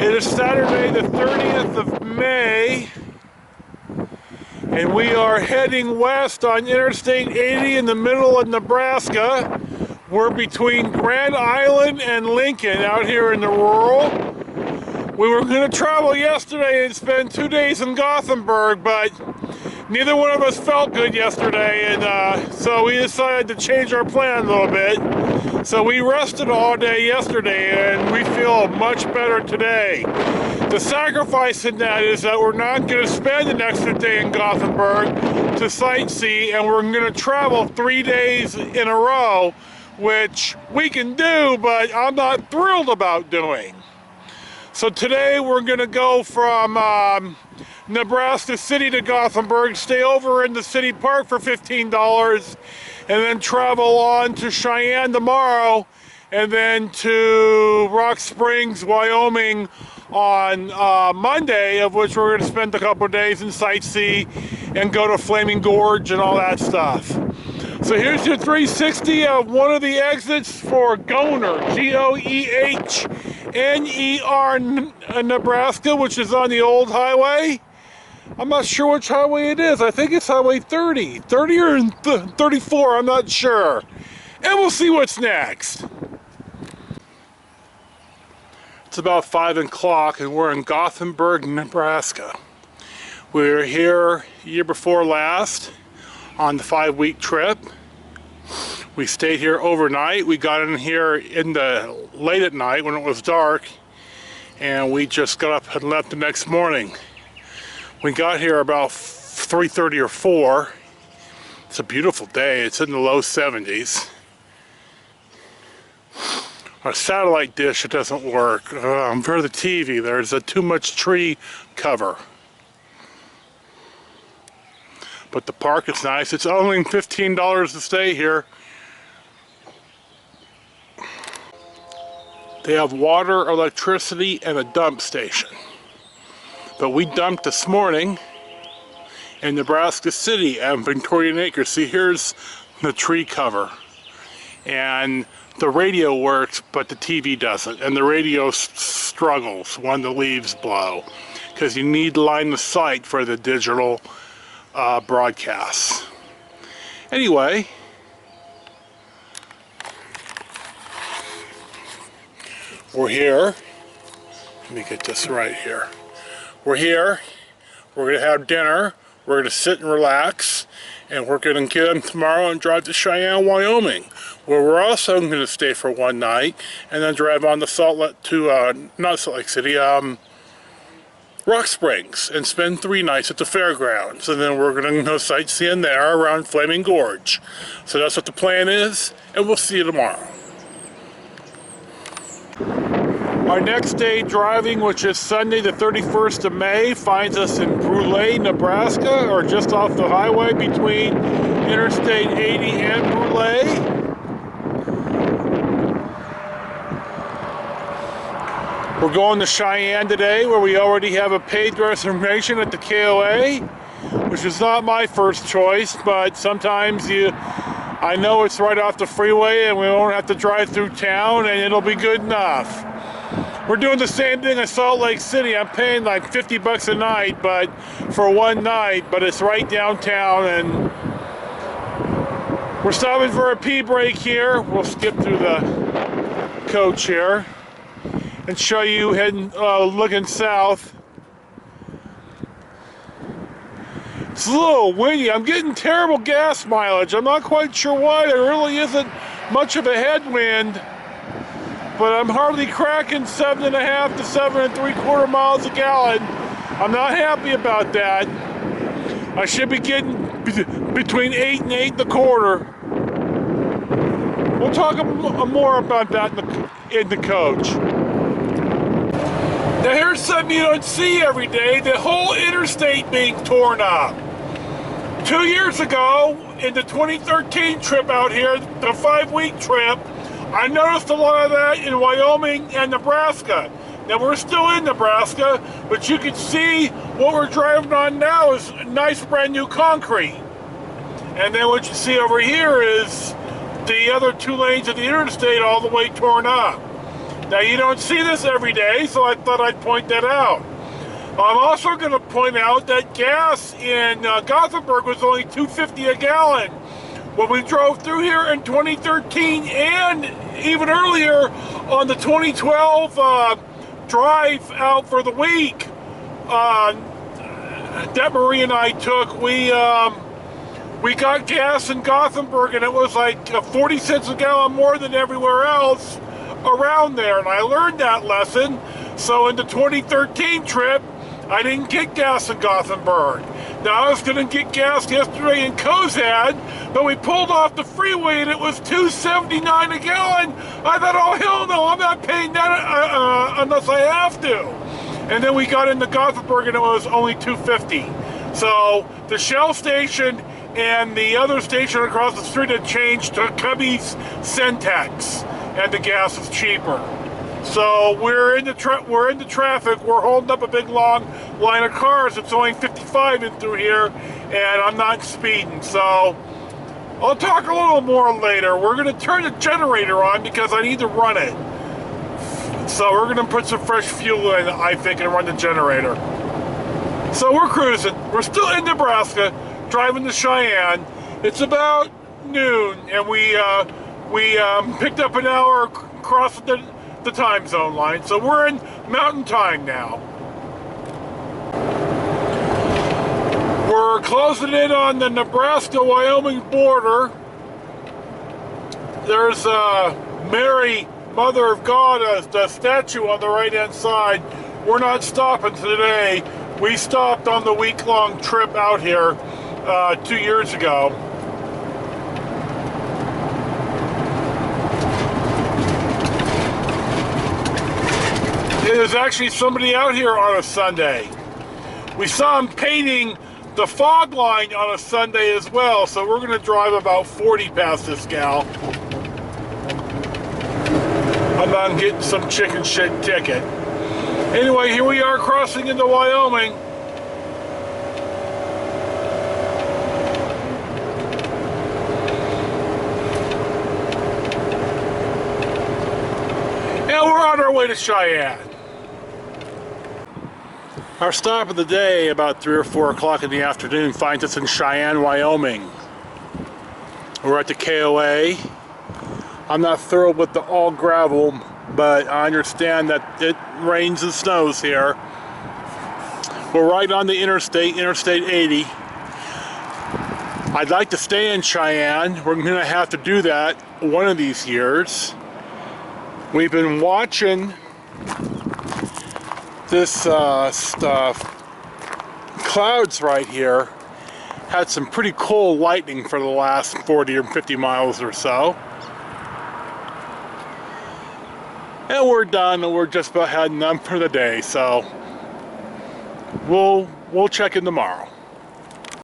It is Saturday the 30th of May, and we are heading west on Interstate 80 in the middle of Nebraska. We're between Grand Island and Lincoln out here in the rural. We were going to travel yesterday and spend 2 days in Gothenburg, but neither one of us felt good yesterday, and so we decided to change our plan a little bit. So we rested all day yesterday, and we feel much better today. The sacrifice in that is that we're not going to spend an extra day in Gothenburg to sightsee, and we're going to travel 3 days in a row, which we can do, but I'm not thrilled about doing. So today we're going to go from Nebraska City to Gothenburg, stay over in the city park for $15, and then travel on to Cheyenne tomorrow, and then to Rock Springs, Wyoming on Monday, of which we're going to spend a couple of days in sightsee and go to Flaming Gorge and all that stuff. So here's your 360 of one of the exits for Goehner, G-O-E-H-N-E-R, Nebraska, which is on the old highway. I'm not sure which highway it is. I think it's Highway 30 or 34, I'm not sure. And we'll see what's next. It's about 5 o'clock and we're in Gothenburg, Nebraska. We were here year before last on the 5-week trip. We stayed here overnight. We got in here late at night when it was dark, and we just got up and left the next morning. We got here about 3:30 or 4. It's a beautiful day. It's in the low 70s. Our satellite dish, it doesn't work. For the TV, there's too much tree cover. But the park is nice. It's only $15 to stay here. They have water, electricity, and a dump station. But we dumped this morning in Nebraska City at Victorian Acres. See, here's the tree cover. And the radio works, but the TV doesn't. And the radio struggles when the leaves blow, because you need line of sight for the digital broadcasts. Anyway, we're here. Let me get this right here. We're here. We're going to have dinner. We're going to sit and relax, and we're going to get in tomorrow and drive to Cheyenne, Wyoming, where we're also going to stay for one night, and then drive on to not Salt Lake City, Rock Springs, and spend 3 nights at the fairgrounds, and then we're going to go sightseeing there around Flaming Gorge. So that's what the plan is, and we'll see you tomorrow. Our next day driving, which is Sunday the 31st of May, finds us in Brule, Nebraska, or just off the highway between Interstate 80 and Brule. We're going to Cheyenne today, where we already have a paid reservation at the KOA, which is not my first choice, but sometimes I know it's right off the freeway and we won't have to drive through town, and it'll be good enough. We're doing the same thing in Salt Lake City. I'm paying like $50 a night, but for one night, but it's right downtown, and we're stopping for a pee break here. We'll skip through the coach here and show you looking south. It's a little windy. I'm getting terrible gas mileage. I'm not quite sure why. There really isn't much of a headwind, but I'm hardly cracking 7.5 to 7 3/4 miles a gallon. I'm not happy about that. I should be getting between 8 and 8 1/4. We'll talk more about that in the coach. Now here's something you don't see every day, the whole interstate being torn up. 2 years ago, in the 2013 trip out here, the 5-week trip, I noticed a lot of that in Wyoming and Nebraska. Now we're still in Nebraska, but you can see what we're driving on now is nice brand new concrete. And then what you see over here is the other 2 lanes of the interstate all the way torn up. Now, you don't see this every day, so I thought I'd point that out. I'm also going to point out that gas in Gothenburg was only $2.50 a gallon. When we drove through here in 2013 and even earlier on the 2012 drive out for the week that Marie and I took, we got gas in Gothenburg and it was like 40 cents a gallon more than everywhere else around there, and I learned that lesson. So in the 2013 trip, I didn't get gas in Gothenburg. Now, I was going to get gas yesterday in Kozad, but we pulled off the freeway and it was $2.79 a gallon. I thought, oh, hell no, I'm not paying that unless I have to. And then we got into Gothenburg and it was only $2.50. So the Shell station and the other station across the street had changed to Cubby's Syntax, and the gas is cheaper. So we're into traffic. We're holding up a big long line of cars. It's only 55 in through here, and I'm not speeding. So I'll talk a little more later. We're going to turn the generator on because I need to run it. So we're going to put some fresh fuel in, I think, and run the generator. So we're cruising. We're still in Nebraska, driving to Cheyenne. It's about noon, and we picked up an hour across the time zone line, so we're in mountain time now. We're closing in on the Nebraska-Wyoming border. There's Mary, Mother of God, the statue on the right-hand side. We're not stopping today. We stopped on the week-long trip out here 2 years ago. There's actually somebody out here on a Sunday. We saw him painting the fog line on a Sunday as well, so we're going to drive about 40 past this gal. I'm not getting some chicken shit ticket. Anyway, here we are crossing into Wyoming. And we're on our way to Cheyenne. Our stop of the day, about 3 or 4 o'clock in the afternoon, finds us in Cheyenne, Wyoming. We're at the KOA. I'm not thrilled with the all gravel, but I understand that it rains and snows here. We're right on the interstate, Interstate 80. I'd like to stay in Cheyenne. We're going to have to do that one of these years. We've been watching this stuff. Clouds right here had some pretty cool lightning for the last 40 or 50 miles or so. And we're done, and we're just about heading on for the day, so we'll check in tomorrow.